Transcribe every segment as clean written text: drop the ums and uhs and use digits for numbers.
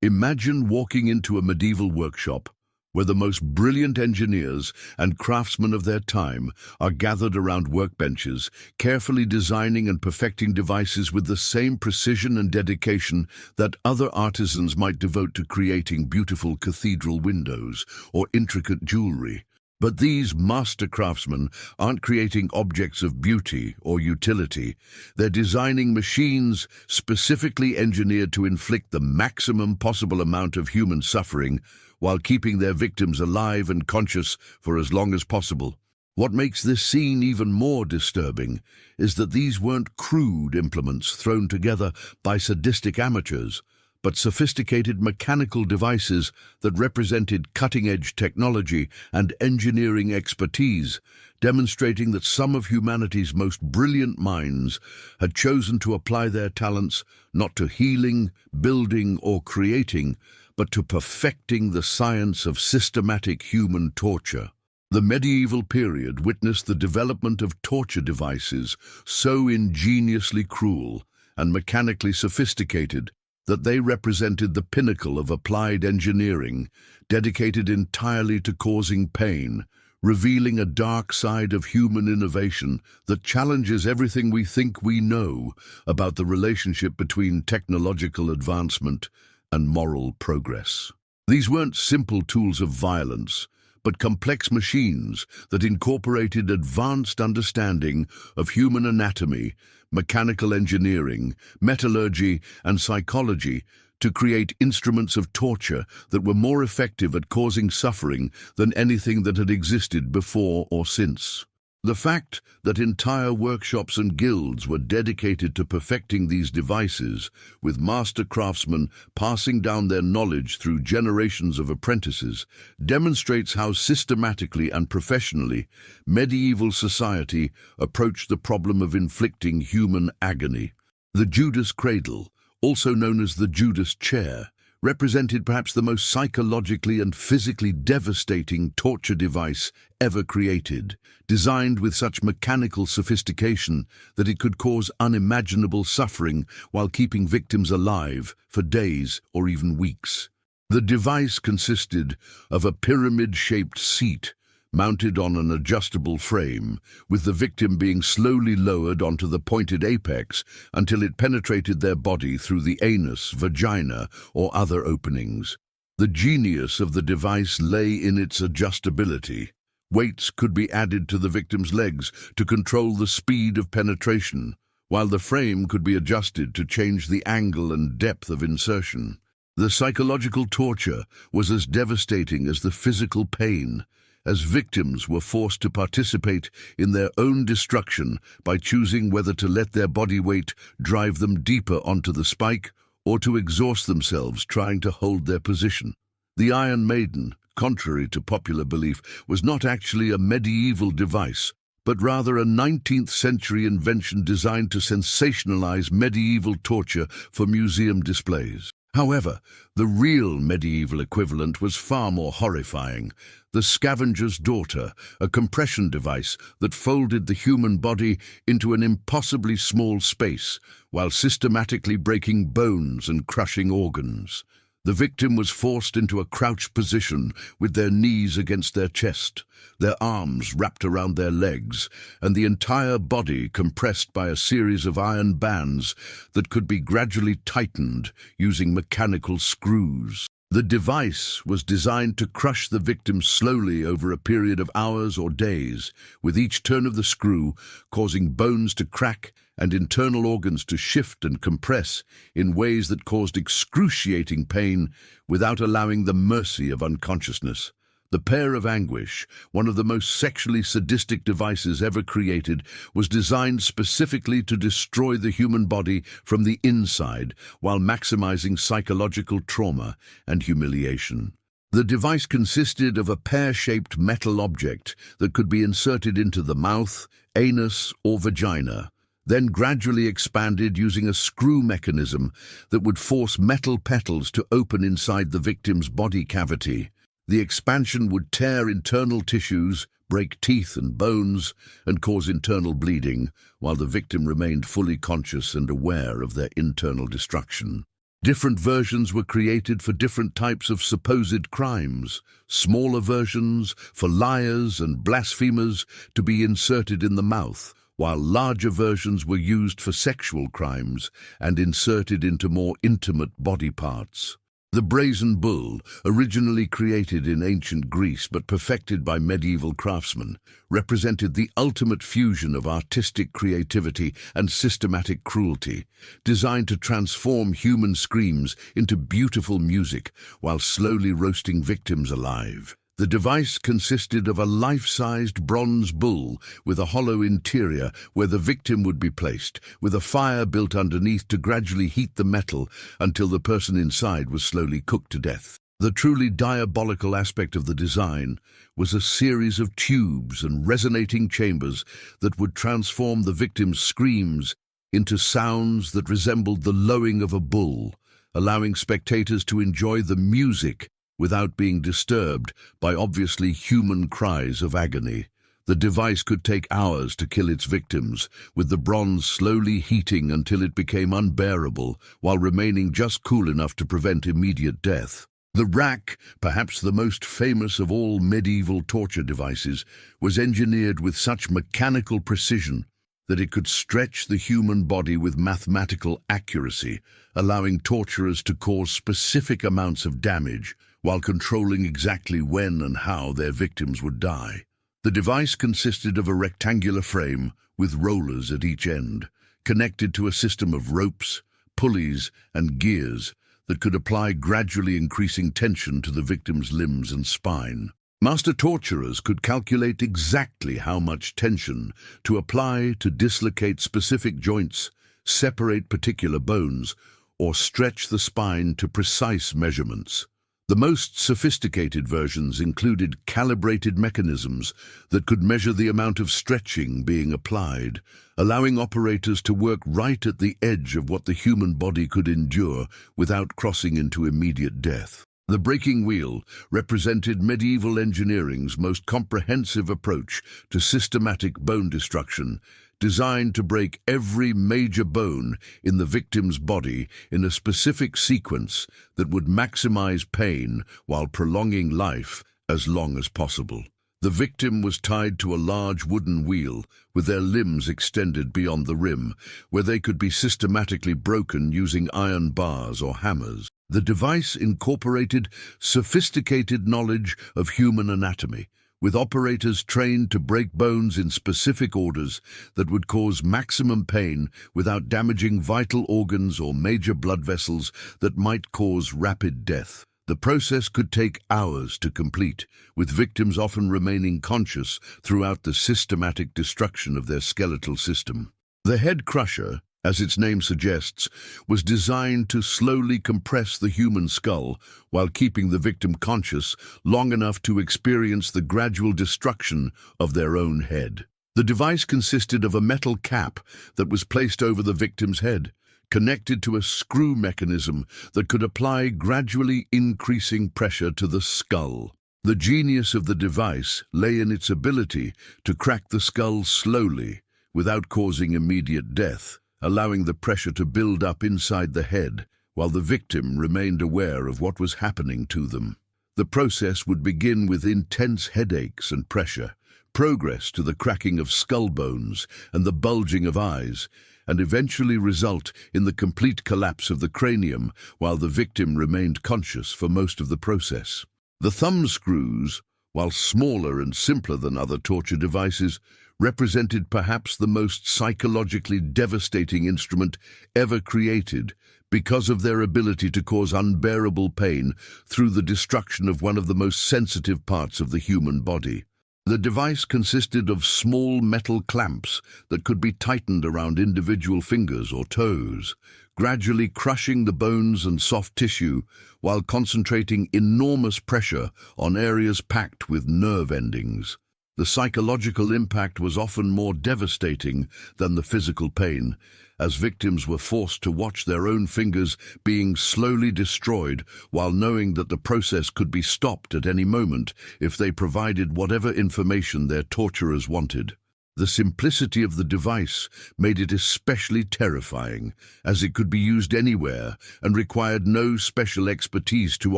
Imagine walking into a medieval workshop where the most brilliant engineers and craftsmen of their time are gathered around workbenches, carefully designing and perfecting devices with the same precision and dedication that other artisans might devote to creating beautiful cathedral windows or intricate jewelry. But these master craftsmen aren't creating objects of beauty or utility. They're designing machines specifically engineered to inflict the maximum possible amount of human suffering while keeping their victims alive and conscious for as long as possible. What makes this scene even more disturbing is that these weren't crude implements thrown together by sadistic amateurs, but sophisticated mechanical devices that represented cutting-edge technology and engineering expertise, demonstrating that some of humanity's most brilliant minds had chosen to apply their talents not to healing, building, or creating, but to perfecting the science of systematic human torture. The medieval period witnessed the development of torture devices so ingeniously cruel and mechanically sophisticated that they represented the pinnacle of applied engineering, dedicated entirely to causing pain, revealing a dark side of human innovation that challenges everything we think we know about the relationship between technological advancement and moral progress. These weren't simple tools of violence, but complex machines that incorporated advanced understanding of human anatomy, mechanical engineering, metallurgy, and psychology to create instruments of torture that were more effective at causing suffering than anything that had existed before or since. The fact that entire workshops and guilds were dedicated to perfecting these devices, with master craftsmen passing down their knowledge through generations of apprentices, demonstrates how systematically and professionally medieval society approached the problem of inflicting human agony. The Judas cradle, also known as the Judas chair, represented perhaps the most psychologically and physically devastating torture device ever created, designed with such mechanical sophistication that it could cause unimaginable suffering while keeping victims alive for days or even weeks. The device consisted of a pyramid-shaped seat mounted on an adjustable frame, with the victim being slowly lowered onto the pointed apex until it penetrated their body through the anus, vagina, or other openings. The genius of the device lay in its adjustability. Weights could be added to the victim's legs to control the speed of penetration, while the frame could be adjusted to change the angle and depth of insertion. The psychological torture was as devastating as the physical pain, as victims were forced to participate in their own destruction by choosing whether to let their body weight drive them deeper onto the spike or to exhaust themselves trying to hold their position. The Iron Maiden, contrary to popular belief, was not actually a medieval device, but rather a 19th-century invention designed to sensationalize medieval torture for museum displays. However, the real medieval equivalent was far more horrifying. The Scavenger's Daughter, a compression device that folded the human body into an impossibly small space while systematically breaking bones and crushing organs. The victim was forced into a crouched position with their knees against their chest, their arms wrapped around their legs, and the entire body compressed by a series of iron bands that could be gradually tightened using mechanical screws. The device was designed to crush the victim slowly over a period of hours or days, with each turn of the screw causing bones to crack and internal organs to shift and compress in ways that caused excruciating pain without allowing the mercy of unconsciousness. The Pear of Anguish, one of the most sexually sadistic devices ever created, was designed specifically to destroy the human body from the inside while maximizing psychological trauma and humiliation. The device consisted of a pear-shaped metal object that could be inserted into the mouth, anus, or vagina, then gradually expanded using a screw mechanism that would force metal petals to open inside the victim's body cavity. The expansion would tear internal tissues, break teeth and bones, and cause internal bleeding, while the victim remained fully conscious and aware of their internal destruction. Different versions were created for different types of supposed crimes, smaller versions for liars and blasphemers to be inserted in the mouth, while larger versions were used for sexual crimes and inserted into more intimate body parts. The brazen bull, originally created in ancient Greece but perfected by medieval craftsmen, represented the ultimate fusion of artistic creativity and systematic cruelty, designed to transform human screams into beautiful music while slowly roasting victims alive. The device consisted of a life-sized bronze bull with a hollow interior where the victim would be placed, with a fire built underneath to gradually heat the metal until the person inside was slowly cooked to death. The truly diabolical aspect of the design was a series of tubes and resonating chambers that would transform the victim's screams into sounds that resembled the lowing of a bull, allowing spectators to enjoy the music without being disturbed by obviously human cries of agony. The device could take hours to kill its victims, with the bronze slowly heating until it became unbearable, while remaining just cool enough to prevent immediate death. The rack, perhaps the most famous of all medieval torture devices, was engineered with such mechanical precision that it could stretch the human body with mathematical accuracy, allowing torturers to cause specific amounts of damage while controlling exactly when and how their victims would die. The device consisted of a rectangular frame with rollers at each end, connected to a system of ropes, pulleys, and gears that could apply gradually increasing tension to the victim's limbs and spine. Master torturers could calculate exactly how much tension to apply to dislocate specific joints, separate particular bones, or stretch the spine to precise measurements. The most sophisticated versions included calibrated mechanisms that could measure the amount of stretching being applied, allowing operators to work right at the edge of what the human body could endure without crossing into immediate death. The breaking wheel represented medieval engineering's most comprehensive approach to systematic bone destruction, designed to break every major bone in the victim's body in a specific sequence that would maximize pain while prolonging life as long as possible. The victim was tied to a large wooden wheel with their limbs extended beyond the rim, where they could be systematically broken using iron bars or hammers. The device incorporated sophisticated knowledge of human anatomy, with operators trained to break bones in specific orders that would cause maximum pain without damaging vital organs or major blood vessels that might cause rapid death. The process could take hours to complete, with victims often remaining conscious throughout the systematic destruction of their skeletal system. The head crusher, as its name suggests, was designed to slowly compress the human skull while keeping the victim conscious long enough to experience the gradual destruction of their own head. The device consisted of a metal cap that was placed over the victim's head, connected to a screw mechanism that could apply gradually increasing pressure to the skull. The genius of the device lay in its ability to crack the skull slowly without causing immediate death, allowing the pressure to build up inside the head while the victim remained aware of what was happening to them. The process would begin with intense headaches and pressure, progress to the cracking of skull bones and the bulging of eyes, and eventually result in the complete collapse of the cranium while the victim remained conscious for most of the process. The thumb screws, while smaller and simpler than other torture devices, represented perhaps the most psychologically devastating instrument ever created because of their ability to cause unbearable pain through the destruction of one of the most sensitive parts of the human body. The device consisted of small metal clamps that could be tightened around individual fingers or toes, gradually crushing the bones and soft tissue while concentrating enormous pressure on areas packed with nerve endings. The psychological impact was often more devastating than the physical pain, as victims were forced to watch their own fingers being slowly destroyed while knowing that the process could be stopped at any moment if they provided whatever information their torturers wanted. The simplicity of the device made it especially terrifying, as it could be used anywhere and required no special expertise to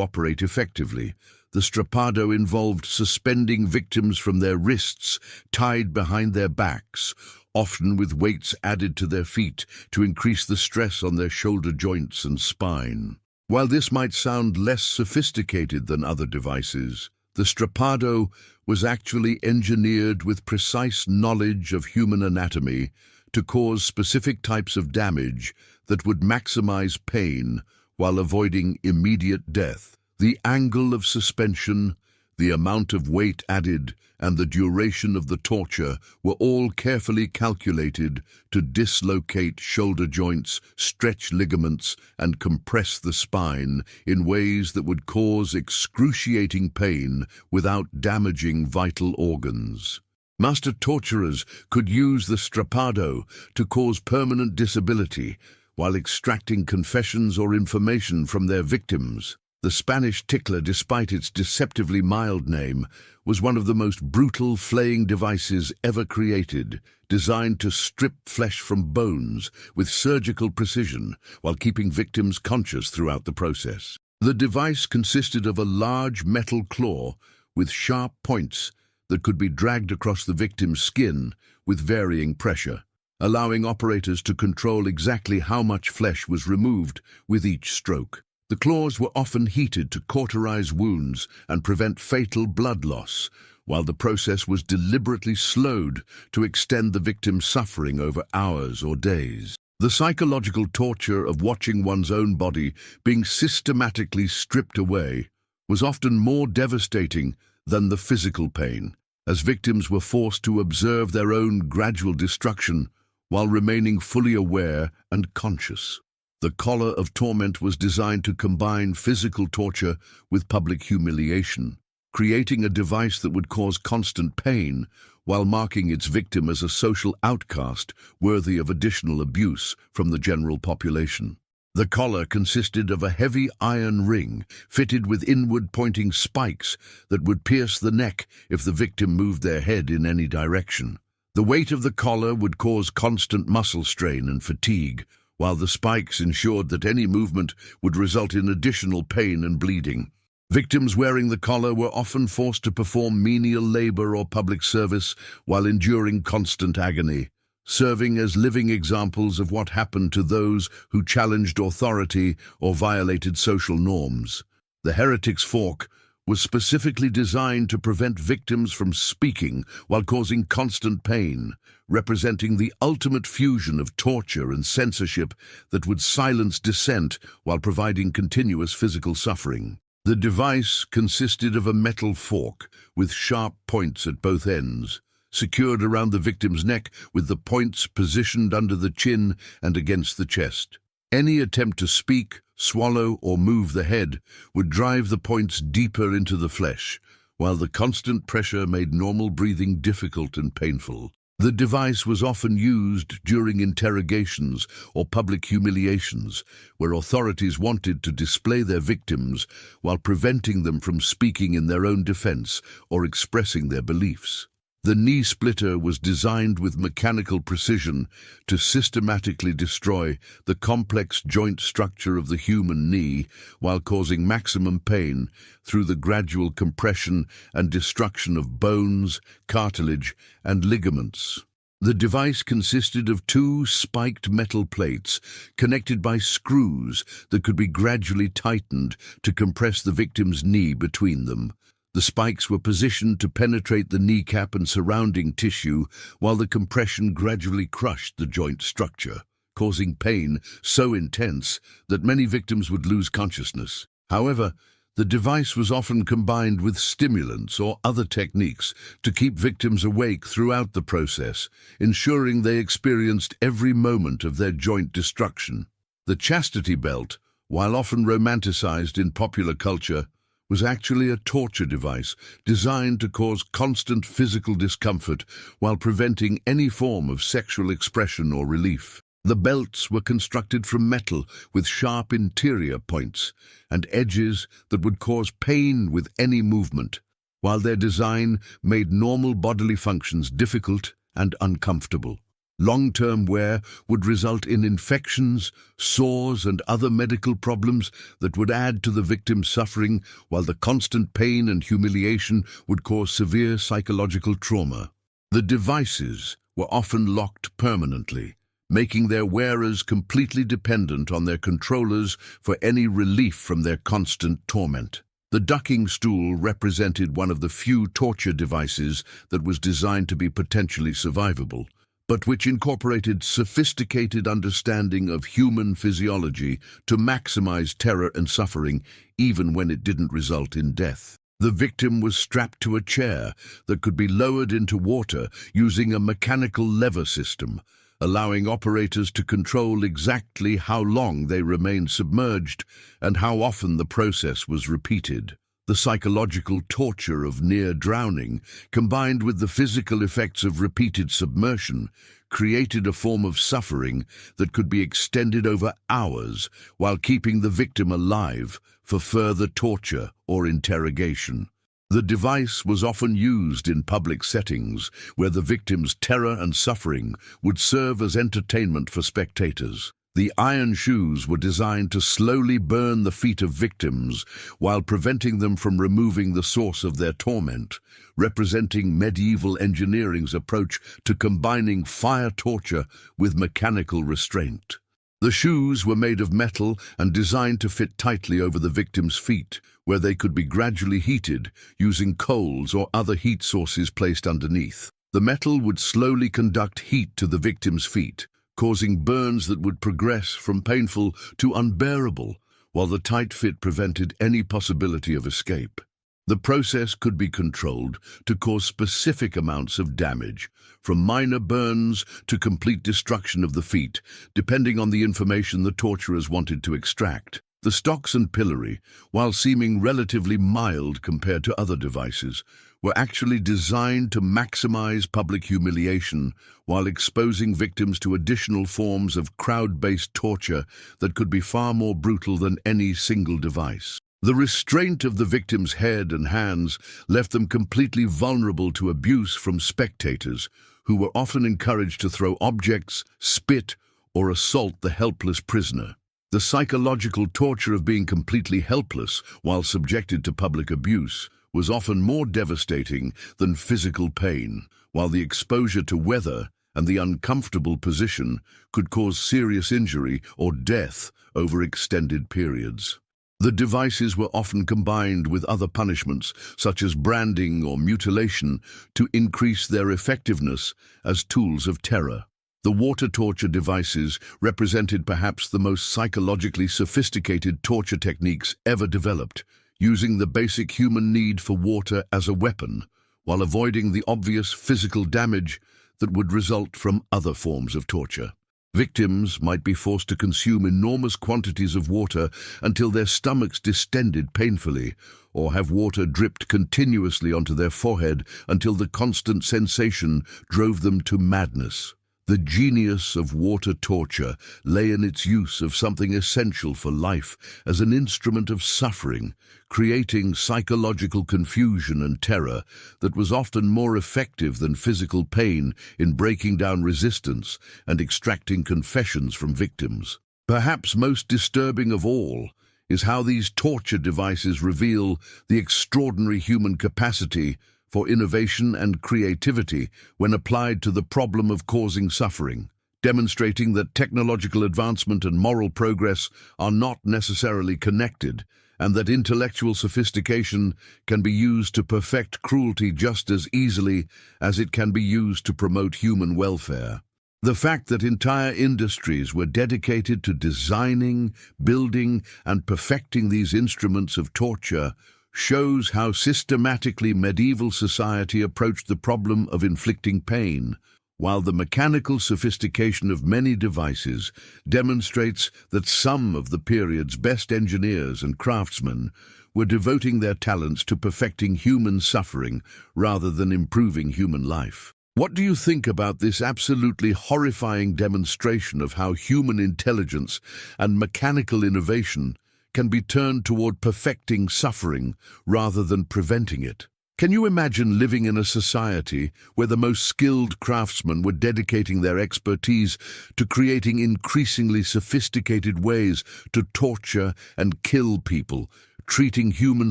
operate effectively. The strappado involved suspending victims from their wrists, tied behind their backs, often with weights added to their feet to increase the stress on their shoulder joints and spine. While this might sound less sophisticated than other devices, the strappado was actually engineered with precise knowledge of human anatomy to cause specific types of damage that would maximize pain while avoiding immediate death. The angle of suspension, the amount of weight added, and the duration of the torture were all carefully calculated to dislocate shoulder joints, stretch ligaments, and compress the spine in ways that would cause excruciating pain without damaging vital organs. Master torturers could use the strappado to cause permanent disability while extracting confessions or information from their victims. The Spanish tickler, despite its deceptively mild name, was one of the most brutal flaying devices ever created, designed to strip flesh from bones with surgical precision while keeping victims conscious throughout the process. The device consisted of a large metal claw with sharp points that could be dragged across the victim's skin with varying pressure, allowing operators to control exactly how much flesh was removed with each stroke. The claws were often heated to cauterize wounds and prevent fatal blood loss, while the process was deliberately slowed to extend the victim's suffering over hours or days. The psychological torture of watching one's own body being systematically stripped away was often more devastating than the physical pain, as victims were forced to observe their own gradual destruction while remaining fully aware and conscious. The collar of torment was designed to combine physical torture with public humiliation, creating a device that would cause constant pain while marking its victim as a social outcast worthy of additional abuse from the general population. The collar consisted of a heavy iron ring fitted with inward-pointing spikes that would pierce the neck if the victim moved their head in any direction. The weight of the collar would cause constant muscle strain and fatigue, while the spikes ensured that any movement would result in additional pain and bleeding. Victims wearing the collar were often forced to perform menial labor or public service while enduring constant agony, serving as living examples of what happened to those who challenged authority or violated social norms. The heretic's fork was specifically designed to prevent victims from speaking while causing constant pain, representing the ultimate fusion of torture and censorship that would silence dissent while providing continuous physical suffering. The device consisted of a metal fork with sharp points at both ends, secured around the victim's neck with the points positioned under the chin and against the chest. Any attempt to speak, swallow, or move the head would drive the points deeper into the flesh, while the constant pressure made normal breathing difficult and painful. The device was often used during interrogations or public humiliations, where authorities wanted to display their victims while preventing them from speaking in their own defense or expressing their beliefs. The knee splitter was designed with mechanical precision to systematically destroy the complex joint structure of the human knee while causing maximum pain through the gradual compression and destruction of bones, cartilage, and ligaments. The device consisted of two spiked metal plates connected by screws that could be gradually tightened to compress the victim's knee between them. The spikes were positioned to penetrate the kneecap and surrounding tissue, while the compression gradually crushed the joint structure, causing pain so intense that many victims would lose consciousness. However, the device was often combined with stimulants or other techniques to keep victims awake throughout the process, ensuring they experienced every moment of their joint destruction. The chastity belt, while often romanticized in popular culture, was actually a torture device designed to cause constant physical discomfort while preventing any form of sexual expression or relief. The belts were constructed from metal with sharp interior points and edges that would cause pain with any movement, while their design made normal bodily functions difficult and uncomfortable. Long-term wear would result in infections, sores, and other medical problems that would add to the victim's suffering, while the constant pain and humiliation would cause severe psychological trauma. The devices were often locked permanently, making their wearers completely dependent on their controllers for any relief from their constant torment. The ducking stool represented one of the few torture devices that was designed to be potentially survivable, but which incorporated sophisticated understanding of human physiology to maximize terror and suffering, even when it didn't result in death. The victim was strapped to a chair that could be lowered into water using a mechanical lever system, allowing operators to control exactly how long they remained submerged and how often the process was repeated. The psychological torture of near drowning, combined with the physical effects of repeated submersion, created a form of suffering that could be extended over hours while keeping the victim alive for further torture or interrogation. The device was often used in public settings where the victim's terror and suffering would serve as entertainment for spectators. The iron shoes were designed to slowly burn the feet of victims while preventing them from removing the source of their torment, representing medieval engineering's approach to combining fire torture with mechanical restraint. The shoes were made of metal and designed to fit tightly over the victim's feet, where they could be gradually heated using coals or other heat sources placed underneath. The metal would slowly conduct heat to the victim's feet, causing burns that would progress from painful to unbearable, while the tight fit prevented any possibility of escape. The process could be controlled to cause specific amounts of damage, from minor burns to complete destruction of the feet, depending on the information the torturers wanted to extract. The stocks and pillory, while seeming relatively mild compared to other devices, were actually designed to maximize public humiliation while exposing victims to additional forms of crowd-based torture that could be far more brutal than any single device. The restraint of the victim's head and hands left them completely vulnerable to abuse from spectators, who were often encouraged to throw objects, spit, or assault the helpless prisoner. The psychological torture of being completely helpless while subjected to public abuse was often more devastating than physical pain, while the exposure to weather and the uncomfortable position could cause serious injury or death over extended periods. The devices were often combined with other punishments, such as branding or mutilation, to increase their effectiveness as tools of terror. The water torture devices represented perhaps the most psychologically sophisticated torture techniques ever developed, using the basic human need for water as a weapon, while avoiding the obvious physical damage that would result from other forms of torture. Victims might be forced to consume enormous quantities of water until their stomachs distended painfully, or have water dripped continuously onto their forehead until the constant sensation drove them to madness. The genius of water torture lay in its use of something essential for life as an instrument of suffering, creating psychological confusion and terror that was often more effective than physical pain in breaking down resistance and extracting confessions from victims. Perhaps most disturbing of all is how these torture devices reveal the extraordinary human capacity for innovation and creativity when applied to the problem of causing suffering, demonstrating that technological advancement and moral progress are not necessarily connected, and that intellectual sophistication can be used to perfect cruelty just as easily as it can be used to promote human welfare. The fact that entire industries were dedicated to designing, building, and perfecting these instruments of torture shows how systematically medieval society approached the problem of inflicting pain, while the mechanical sophistication of many devices demonstrates that some of the period's best engineers and craftsmen were devoting their talents to perfecting human suffering rather than improving human life. What do you think about this absolutely horrifying demonstration of how human intelligence and mechanical innovation can be turned toward perfecting suffering rather than preventing it? Can you imagine living in a society where the most skilled craftsmen were dedicating their expertise to creating increasingly sophisticated ways to torture and kill people, treating human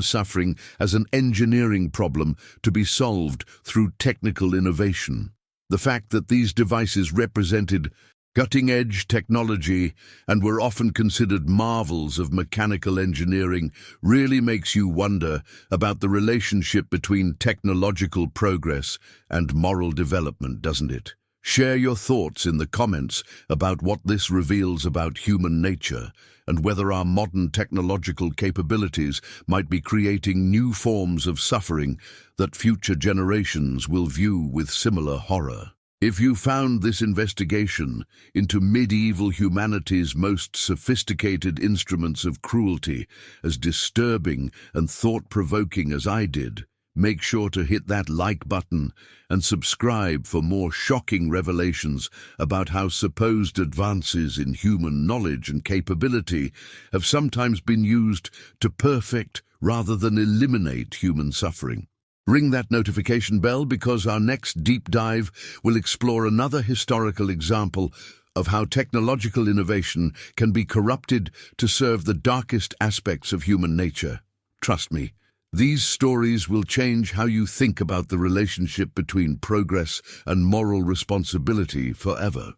suffering as an engineering problem to be solved through technical innovation? The fact that these devices represented cutting-edge technology and were often considered marvels of mechanical engineering really makes you wonder about the relationship between technological progress and moral development, doesn't it? Share your thoughts in the comments about what this reveals about human nature and whether our modern technological capabilities might be creating new forms of suffering that future generations will view with similar horror. If you found this investigation into medieval humanity's most sophisticated instruments of cruelty as disturbing and thought-provoking as I did, make sure to hit that like button and subscribe for more shocking revelations about how supposed advances in human knowledge and capability have sometimes been used to perfect rather than eliminate human suffering. Ring that notification bell because our next deep dive will explore another historical example of how technological innovation can be corrupted to serve the darkest aspects of human nature. Trust me, these stories will change how you think about the relationship between progress and moral responsibility forever.